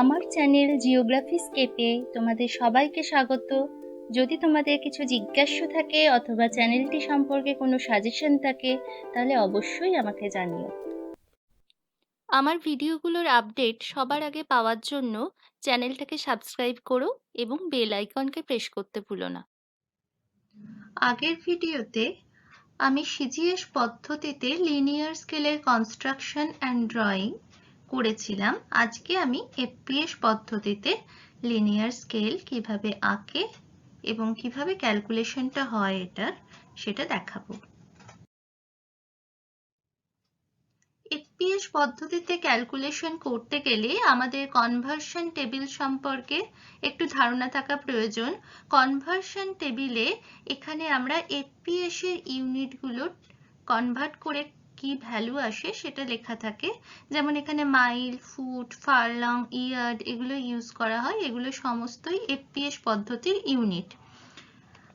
আমার channel geography স্কেপে তোমাদের সবাইকে স্বাগত। যদি তোমাদের কিছু জিজ্ঞাসা থাকে অথবা চ্যানেলটি সম্পর্কে কোনো সাজেশন থাকে তাহলে অবশ্যই আমাকে জানিও। আমার ভিডিওগুলোর আপডেট সবার আগে পাওয়ার জন্য চ্যানেলটাকে সাবস্ক্রাইব করো এবং বেল আইকনকে প্রেস করতে ভুলো না। আগের ভিডিওতে আমি সিজিএস পদ্ধতিতে লিনিয়ার স্কেলের কনস্ট্রাকশন অ্যান্ড ড্রয়িং করেছিলাম। আজকে আমি এফপিএস পদ্ধতিতে লিনিয়ার স্কেল কিভাবে আঁকে এবং কিভাবে ক্যালকুলেশনটা হয় এটার সেটা দেখাবো। এফপিএস পদ্ধতিতে ক্যালকুলেশন করতে গেলে আমাদের কনভার্সন টেবিল সম্পর্কে একটু ধারণা থাকা প্রয়োজন। কনভার্সন টেবিলে এখানে আমরা এফপিএস এর ইউনিটগুলো কনভার্ট করে কি ভ্যালু আসে সেটা লেখা থাকে। যেমন এখানে মাইল, ফুট, ফারলং, ইয়ার্ড এগুলো ইউজ করা হয়। এগুলো সমস্তই এফপিএস পদ্ধতির ইউনিট।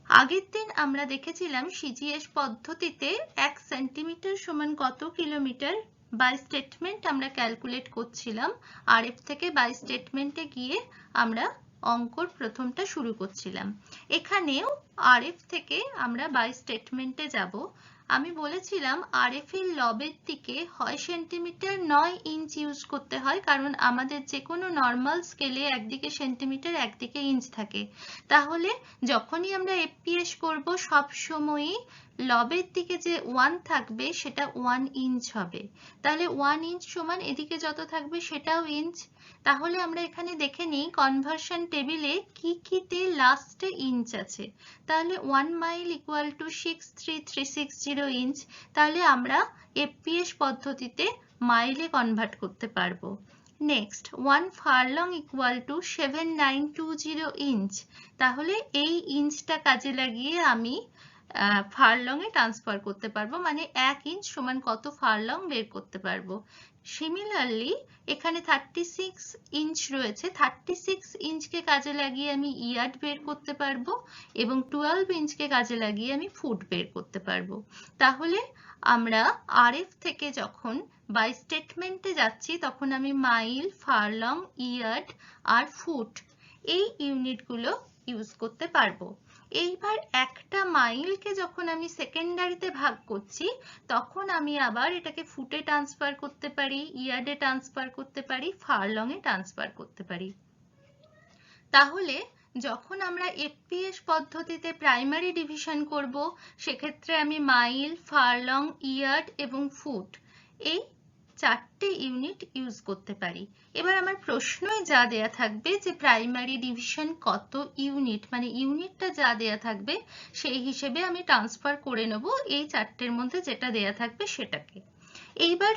আগের দিন আমরা দেখেছিলাম সিজিএস পদ্ধতিতে 1 সেন্টিমিটার সমান কত কিলোমিটার বাই স্টেটমেন্ট আমরা ক্যালকুলেট করছিলাম। আরএফ থেকে বাই স্টেটমেন্টে গিয়ে আমরা অঙ্কর প্রথমটা শুরু করছিলাম। এখানেও আরএফ থেকে আমরা বাই স্টেটমেন্টে যাব। আমি বলেছিলাম আরএফ এর লবের দিকে হয় সেন্টিমিটার নয় ইঞ্চ ইউজ করতে হয়, কারণ আমাদের যে কোনো নর্মাল স্কেলে একদিকে সেন্টিমিটার একদিকে ইঞ্চ থাকে। তাহলে যখনই আমরা এফপিএস করব সব সময়ই লবের দিকে যে 1 থাকবে সেটা 1 ইঞ্চ হবে। তাহলে 1 ইঞ্চ সমান এদিকে যত থাকবে সেটাও ইঞ্চ। তাহলে আমরা এখানে দেখে নিই কনভার্সন টেবিলে কি কিতে লাস্টে ইঞ্চ আছে। তাহলে 1 মাইল ইকুয়াল টু 63360 ইঞ্চ। তাহলে আমরা এফপিএস পদ্ধতিতে মাইলে কনভার্ট করতে পারবো। Next 1 furlong equal to 7920 inch. তাহলে এই ইঞ্চটা কাজে লাগিয়ে আমি ফারলং এ ট্রান্সফার করতে পারবো, মানে 1 ইঞ্চ সমান কত ফারলং বের করতে পারবো। সিমিলারলি এখানে 36 ইঞ্চ রয়েছে, 36 ইঞ্চকে কাজে লাগিয়ে আমি ইয়ার্ড বের করতে পারবো এবং 12 ইঞ্চকে কাজে লাগিয়ে আমি ফুট বের করতে পারবো। তাহলে আমরা আরএফ থেকে যখন বাই স্টেটমেন্টে যাচ্ছি তখন আমি মাইল, ফারলং, ইয়ার্ড আর ফুট এই ইউনিটগুলো ইউজ করতে পারবো। এইবার একটা মাইলকে যখন আমি সেকেন্ডারিতে ভাগ করছি তখন আমি আবার এটাকে ফুটে ট্রান্সফার করতে পারি, ইয়ার্ডে ট্রান্সফার করতে পারি, ফারলং এ ট্রান্সফার করতে পারি। তাহলে যখন আমরা এফপিএস পদ্ধতিতে প্রাইমারি ডিভিশন করব সেক্ষেত্রে আমি মাইল, ফারলং, ইয়ার্ড এবং ফুট এই 4টে ইউনিট ইউজ করতে পারি। এবার আমার প্রশ্নই যা দেয়া থাকবে যে প্রাইমারি ডিভিশন কত ইউনিট, মানে ইউনিটটা যা দেয়া থাকবে সেই হিসেবে আমি ট্রান্সফার করে নেব এই 4টের মধ্যে যেটা দেয়া থাকবে সেটাকে। এইবার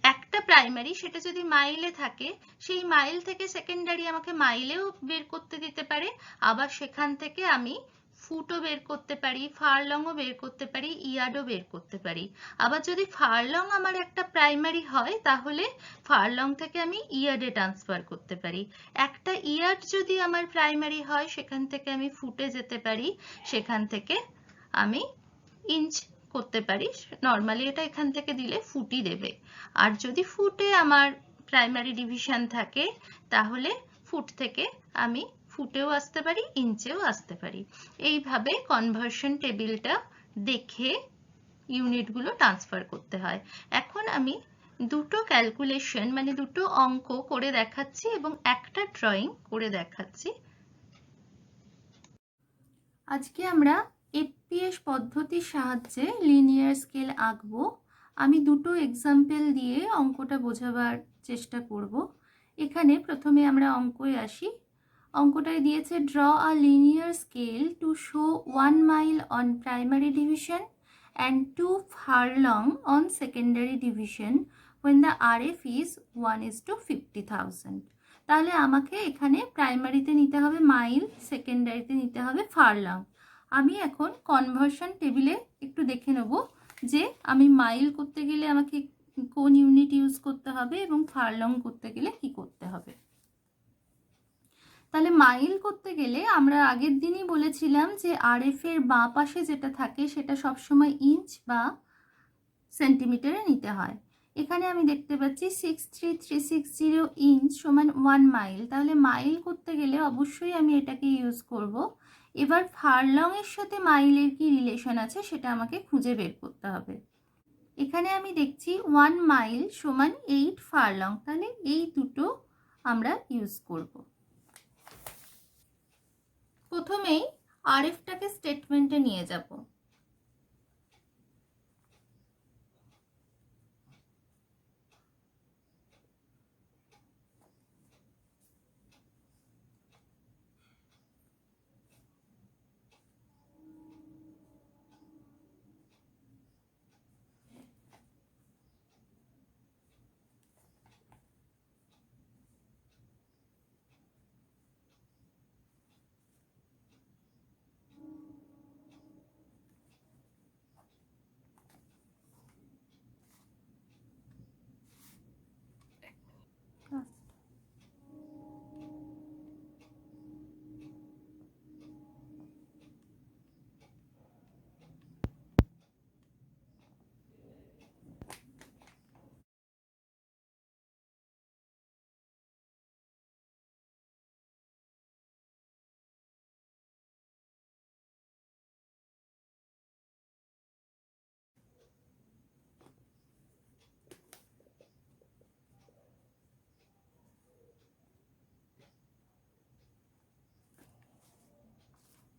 একটা প্রাইমারি সেটা যদি মাইলে থাকে সেই মাইল থেকে সেকেন্ডারি আমাকে মাইলেও বের করতে দিতে পারে, আবার সেখান থেকে আমি ফুটও বের করতে পারি, ফারলংও বের করতে পারি, ইয়ার্ডও বের করতে পারি। আবার যদি ফারলং আমার একটা প্রাইমারি হয় তাহলে ফারলং থেকে আমি ইয়ার্ডে ট্রান্সফার করতে পারি। একটা ইয়ার্ড যদি আমার প্রাইমারি হয় সেখান থেকে আমি ফুটে যেতে পারি, সেখান থেকে আমি ইঞ্চ করতে পারি। নর্মালি এটা এখান থেকে দিলে ফুটই দেবে। আর যদি ফুটে আমার প্রাইমারি ডিভিশন থাকে তাহলে ফুট থেকে আমি ফুটেও আসতে পারি, ইঞ্চেও আসতে পারি। এইভাবে কনভার্সন টেবিলটা দেখে ইউনিটগুলো ট্রান্সফার করতে হয়। এখন আমি দুটো ক্যালকুলেশন মানে দুটো অঙ্ক করে দেখাচ্ছি এবং একটা ড্রয়িং করে দেখাচ্ছি। আজকে আমরা এফপিএস পদ্ধতির সাহায্যে লিনিয়ার স্কেল আঁকবো। আমি দুটো এক্সাম্পল দিয়ে অঙ্কটা বোঝাবার চেষ্টা করব। এখানে প্রথমে আমরা অঙ্কয়ে আসি। অঙ্কটায় দিয়েছে draw a linear scale to show 1 mile on primary division and 2 furlong on secondary division when the RF is 1:50,000। তাহলে আমাকে এখানে প্রাইমারিতে নিতে হবে মাইল, সেকেন্ডারিতে নিতে হবে ফারলং। আমি এখন কনভার্সন টেবিলে একটু দেখে নেব যে আমি মাইল করতে গেলে আমাকে কোন ইউনিট ইউজ করতে হবে এবং ফারলং করতে গেলে কি করতে হবে। তাহলে মাইল করতে গেলে আমরা আগের দিনই বলেছিলাম যে আরএফ এর বাঁ পাশে যেটা থাকে সেটা সবসময় ইঞ্চ বা সেন্টিমিটারে নিতে হয়। এখানে আমি দেখতে পাচ্ছি 63360 ইঞ্চ সমান 1 মাইল। তাহলে মাইল করতে গেলে অবশ্যই আমি এটাকে ইউজ করব। এবার ফারলং এর সাথে মাইলের কি রিলেশন আছে সেটা আমাকে খুঁজে বের করতে হবে। এখানে আমি দেখছি 1 মাইল সমান 8 ফারলং, তাহলে এই দুটো আমরা ইউজ করব। প্রথমেই আরএফটাকে স্টেটমেন্টে নিয়ে যাব।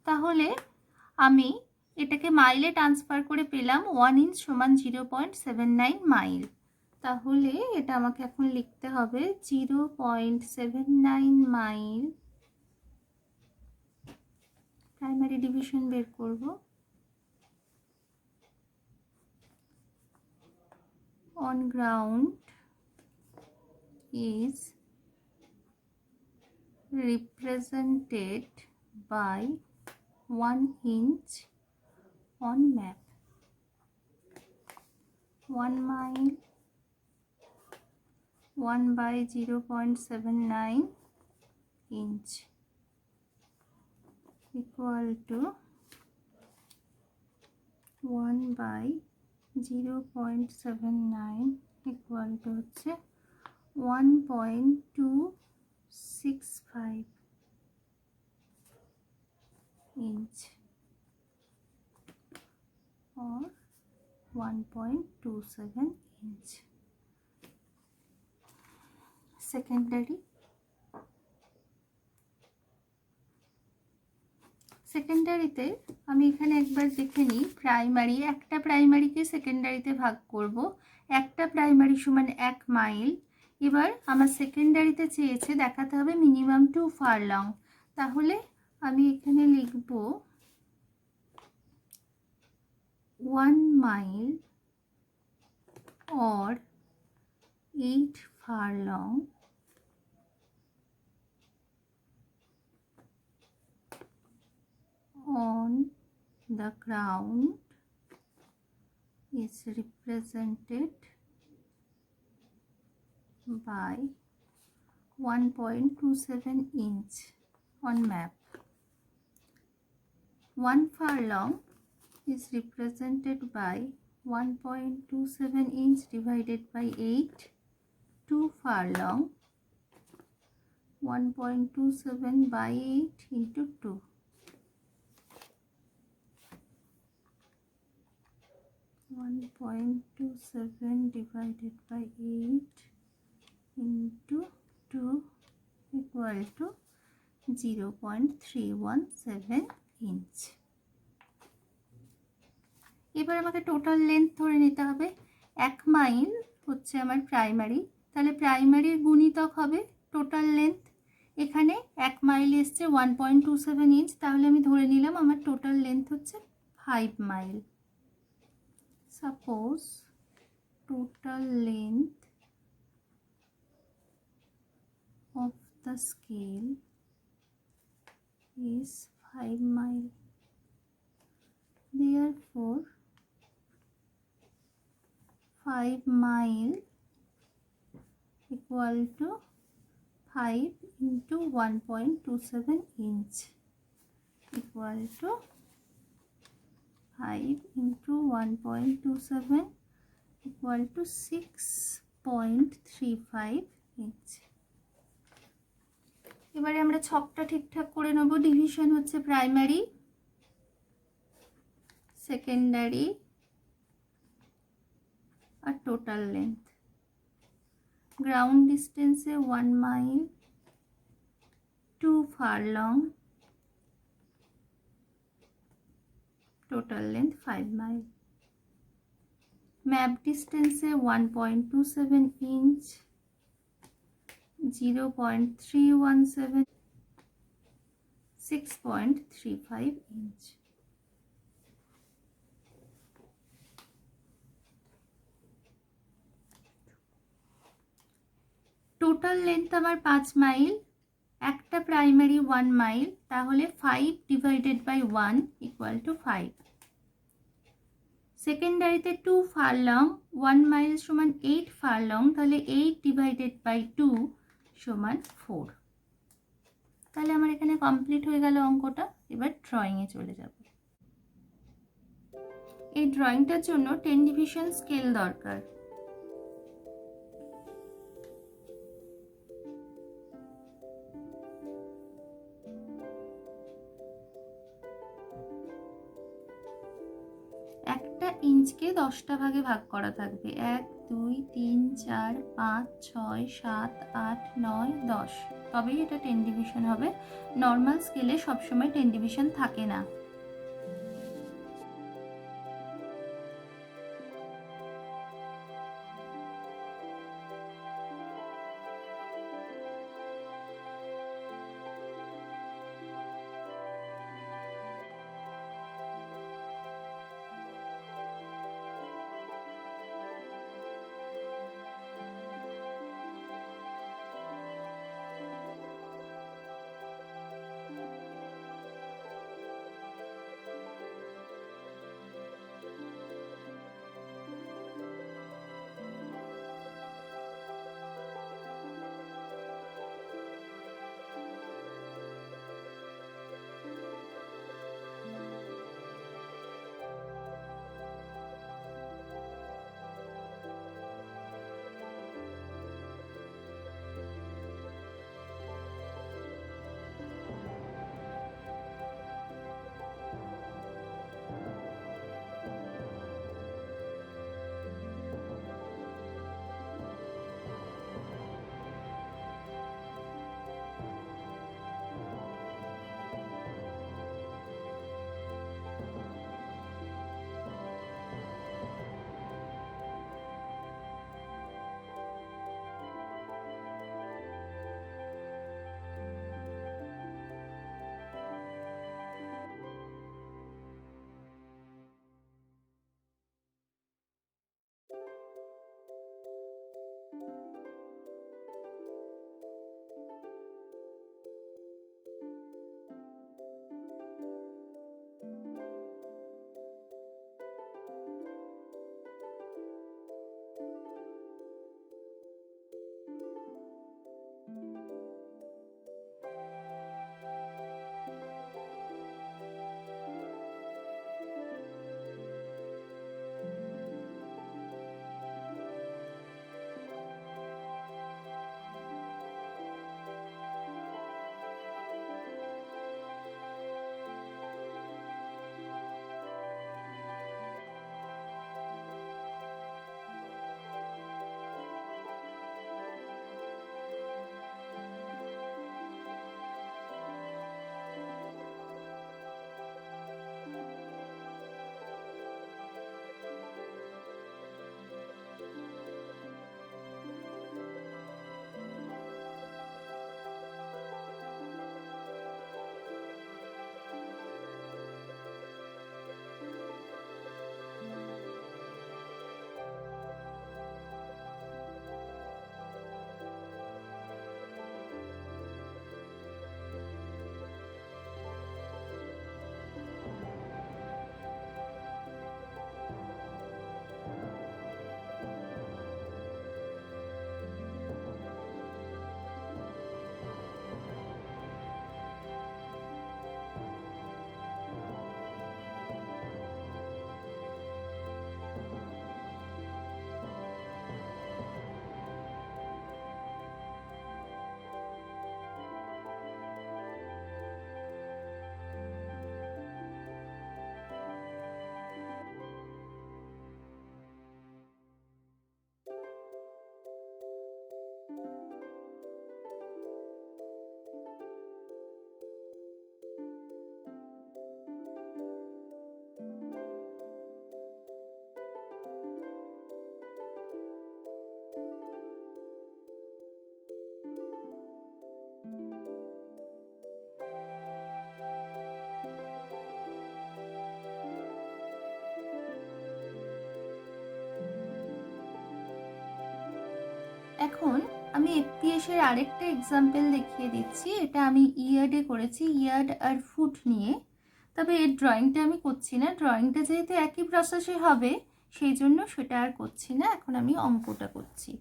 তাহলে আমি এটাকে মাইলে ট্রান্সফার করে পেলাম 1 ইঞ্চ সমান 0.79 মাইল। তাহলে এটা আমাকে এখন লিখতে হবে 0.79 মাইল। প্রাইমারি ডিভিশন বের করব। On ground is represented by 1 inch on map. 1 mile 1 by 0.79 inch equal to 1 by 0.79 equal to হচ্ছে 1.265 inch or 1.27 inch. সেকেন্ডারিতে আমি এখানে একবার দেখে নিই। প্রাইমারি, একটা প্রাইমারিকে সেকেন্ডারিতে ভাগ করব। একটা প্রাইমারি সমান 1 মাইল। এবার আমার সেকেন্ডারিতে চেয়েছে দেখাতে হবে মিনিমাম 2 ফারলং। তাহলে আমি এখানে লিখব 1 mile or 8 furlong on the ground is represented by 1.27 inch on map. 1 furlong is represented by 1.27 inch divided by 8. 2 furlong 1.27 by 8 into 2. 1.27 divided by 8 into 2 equal to 0.317 inch. এবার আমাকে টোটাল লেন্থ ধরে নিতে হবে। 1 mile হচ্ছে আমার primary, তাহলে প্রাইমারির গুণিতক হবে টোটাল লেন্থ। এখানে 1 মাইল এসছে 1.27 ইঞ্চ, তাহলে আমি ধরে নিলাম আমার টোটাল লেন্থ হচ্ছে 5 mile. Suppose total length of the scale is 5 mile. Therefore 5 mile equal to 5 into 1.27 inch equal to 5 into 1.27 equal to 6.35 inch. এবারে আমরা ছকটা ঠিকঠাক করে নেব। ডিভিশন হচ্ছে প্রাইমারি, সেকেন্ডারি আর টোটাল লেন্থ। গ্রাউন্ড ডিস্টেন্সে 1 mile, 2 furlong, total length 5 mile. Map ডিস্টেন্সে 1.27 ইঞ্চ, 0.317, 6.35 ইঞ্চ। টোটাল লেন্থ আমার 5 মাইল, একটা প্রাইমারি 1 মাইল, তাহলে 5 ডিভাইডেড বাই 1 ইকুয়াল টু 5। সেকেন্ডারিতে 2 ফারলং, 1 মাইল সমান 8 ফারলং, তাহলে 8 ডিভাইডেড বাই 2 সমান 4। তাহলে আমার এখানে কমপ্লিট হয়ে গেল অঙ্কটা। এবার ড্রয়িংয়ে চলে যাব। এই ড্রয়িংটার জন্য 10 ডিভিশন স্কেল দরকার। একটা ইঞ্চকে 10টা ভাগে ভাগ করা থাকবে। 1, 2, 3, 4, 5, 6, 7, 8, 9, 10। তবেই এটা 10 ডিভিশন হবে। নর্মাল স্কেলে সবসময় 10 ডিভিশন থাকে না। এখন আমি এফপিএস এর আরেকটা এক্সাম্পল দেখিয়ে দিচ্ছি। এটা আমি ইয়ার্ডে করেছি, ইয়ার্ড আর ফুট নিয়ে। তবে এর ড্রয়িংটা আমি করছি না, ড্রয়িংটা যেহেতু একই প্রসেসে হবে সেই জন্য সেটা আর করছি না। এখন আমি অঙ্কটা করছি।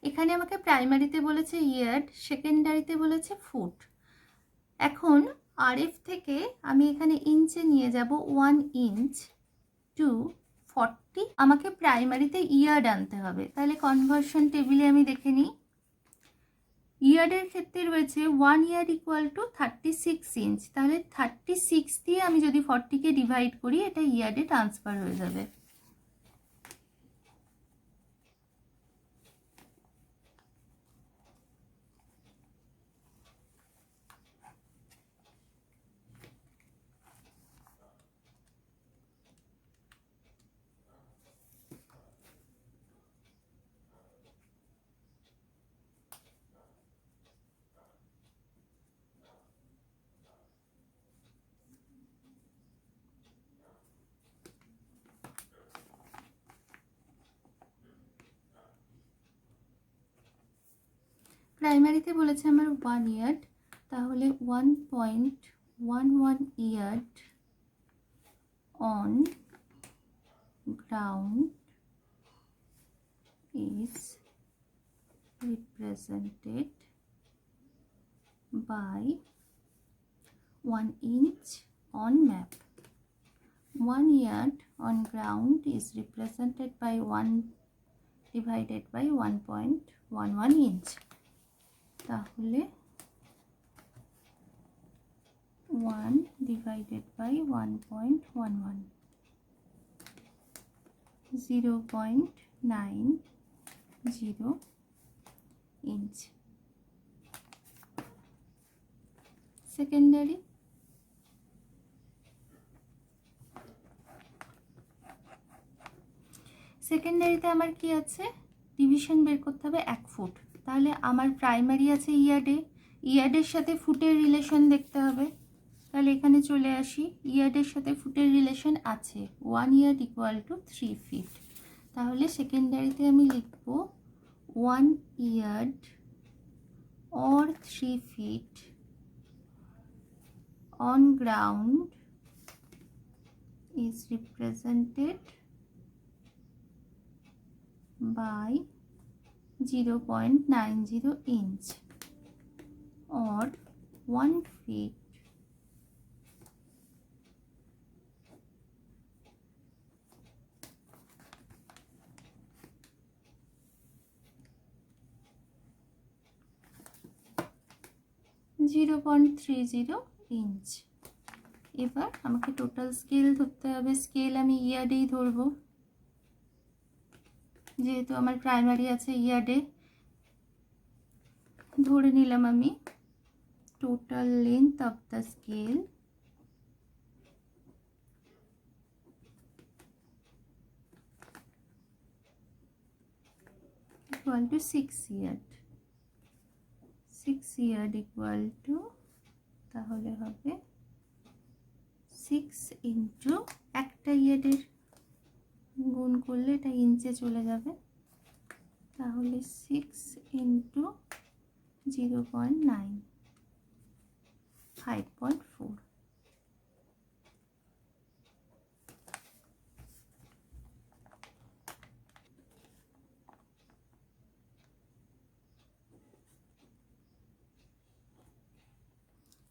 এখানে আমাকে প্রাইমারিতে বলেছে ইয়ার্ড, সেকেন্ডারিতে বলেছে ফুট। এখন আরএফ থেকে আমি এখানে ইঞ্চে নিয়ে যাব 1 ইঞ্চ টু 40। আমাকে প্রাইমারিতে ইয়ার্ড আনতে হবে, তাহলে কনভার্সন টেবিলে আমি দেখে নিই। ইয়ার্ডের ক্ষেত্রে রয়েছে 1 ইয়ার্ড ইকুয়াল টু 36 ইঞ্চ, তাহলে 36 দিয়ে আমি যদি 40কে ডিভাইড করি এটা ইয়ার্ডে ট্রান্সফার হয়ে যাবে। প্রাইমারিতে বলেছে আমার 1 ইয়ার্ড, তাহলে 1.11 yard on ground is represented by 1 inch on map. 1 yard on ground is represented by 1 divided by 1.11 inch. তাহলে 1 divided by 1.11, 0.90 inch. সেকেন্ডারি সেকেন্ডারিতে আমার কি আছে, ডিভিশন বের করতে হবে 1 ফুট। তাহলে আমার প্রাইমারি আছে ইয়ার্ডে, ইয়ার্ডের সাথে ফুটের রিলেশন দেখতে হবে। তাহলে এখানে চলে আসি, ইয়ার্ডের সাথে ফুটের রিলেশন আছে, 1 ইয়ার্ড ইকুয়াল টু 3 ফিট। তাহলে সেকেন্ডারিতে আমি লিখব 1 yard or 3 feet on ground is represented by 0.90 inch or 1 feet (0.30 inch। এবার আমাকে টোটাল স্কেল ধরতে হবে। স্কেল আমি ইয়ার্ডেই ধরবো, যেহেতু আমার প্রাইমারি আছে ইয়ার্ডে। ধরে নিলাম আমি total length of the scale equal to 6 yard. 6 yard equal to, তাহলে হবে 6 ইন্টু একটা ইয়ার্ডের গুণ করলে এটা ইঞ্চে চলে যাবে, তাহলে 6 ইন্টু 0.9, 5.4।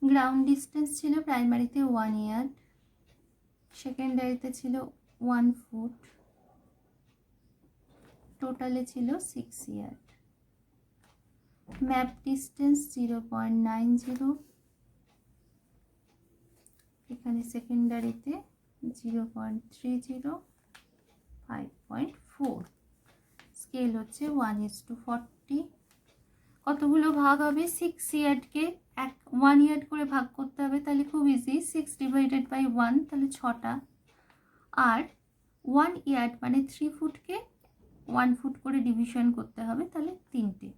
গ্রাউন্ড ডিস্টেন্স ছিল প্রাইমারিতে 1 ইয়ার্ড, সেকেন্ডারিতে ছিল 1 ফুট, টোটালে ছিল 6 ইয়ার্ড। ম্যাপ ডিস্টেন্স 0.90, এখানে সেকেন্ডারিতে 0.30, 5.4। স্কেল হচ্ছে 1:40। কতগুলো ভাগ হবে, 6 ইয়ার্ডকে 1 ইয়ার্ড করে ভাগ করতে হবে, তাহলে খুব ইজি, 6 ডিভাইডেড বাই 1, তাহলে 6টা। আর 1 ইয়ার্ড মানে 3 ফুটকে 1 ফুট করে ডিভিশন করতে হবে, তাহলে 3টে।